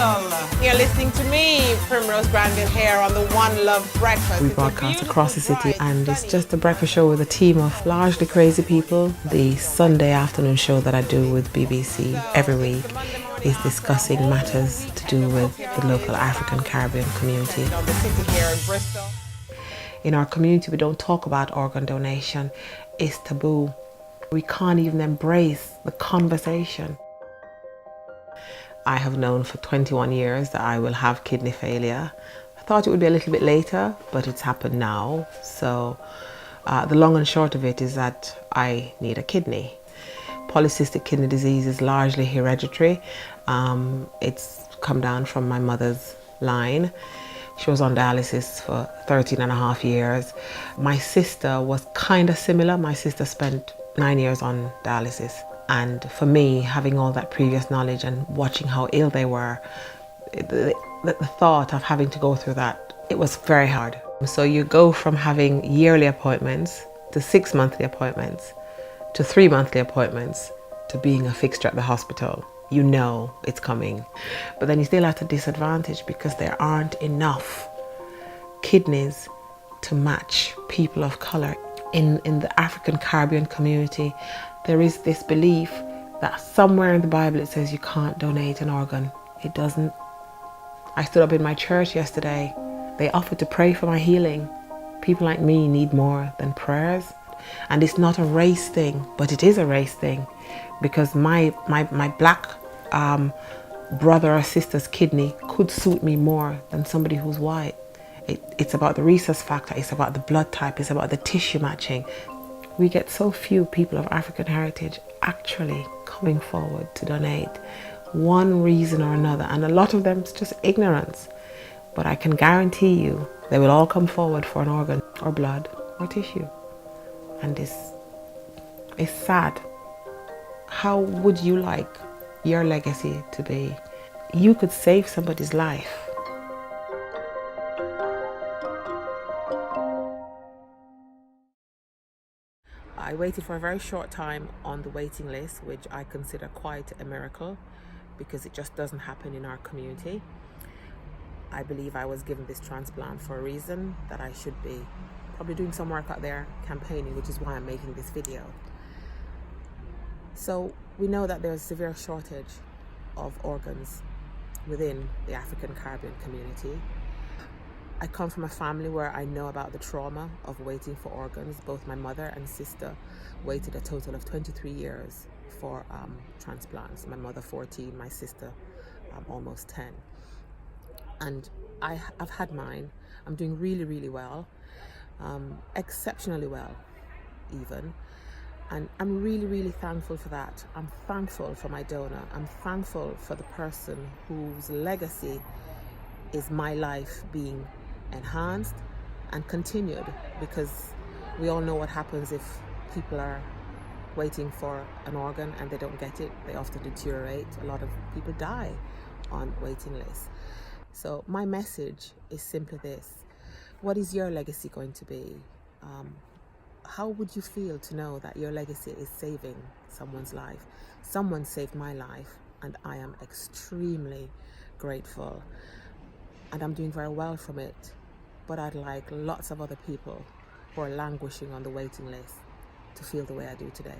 You're listening to me, Primrose Brandon, here on the One Love Breakfast. We broadcast across the city, and it's just a breakfast show with a team of largely crazy people. The Sunday afternoon show that I do with BBC every week is discussing matters to do with the local African Caribbean community. In our community, we don't talk about organ donation. It's taboo. We can't even embrace the conversation. I have known for 21 years that I will have kidney failure. I thought it would be a little bit later, but it's happened now. So the long and short of it is that I need a kidney. Polycystic kidney disease is largely hereditary. It's come down from my mother's line. She was on dialysis for 13 and a half years. My sister was kind of similar. My sister spent 9 years on dialysis. And for me, having all that previous knowledge and watching how ill they were, the thought of having to go through that, it was very hard. So you go from having yearly appointments to 6 monthly appointments to 3 monthly appointments to being a fixture at the hospital. You know it's coming. But then you still have the disadvantage because there aren't enough kidneys to match people of colour. In the African Caribbean community, there is this belief that somewhere in the Bible it says you can't donate an organ. It doesn't. I stood up in my church yesterday. They offered to pray for my healing. People like me need more than prayers. And it's not a race thing, but it is a race thing, because my black brother or sister's kidney could suit me more than somebody who's white. It's about the rhesus factor, it's about the blood type, it's about the tissue matching. We get so few people of African heritage actually coming forward to donate, one reason or another, and a lot of them is just ignorance. But I can guarantee you they will all come forward for an organ or blood or tissue. And it's sad. How would you like your legacy to be? You could save somebody's life. I waited for a very short time on the waiting list, which I consider quite a miracle because it just doesn't happen in our community. I believe I was given this transplant for a reason, that I should be probably doing some work out there campaigning, which is why I'm making this video. So we know that there's severe shortage of organs within the African Caribbean community. I come from a family where I know about the trauma of waiting for organs. Both my mother and sister waited a total of 23 years for transplants. My mother 14, my sister almost 10. And I've had mine. I'm doing really, really well, exceptionally well even. And I'm really, really thankful for that. I'm thankful for my donor. I'm thankful for the person whose legacy is my life being enhanced and continued, because we all know what happens if people are waiting for an organ and they don't get it. They often deteriorate. A lot of people die on waiting lists. So my message is simply this: what is your legacy going to be? How would you feel to know that your legacy is saving someone's life? Someone saved my life, and I am extremely grateful. And I'm doing very well from it. But I'd like lots of other people who are languishing on the waiting list to feel the way I do today.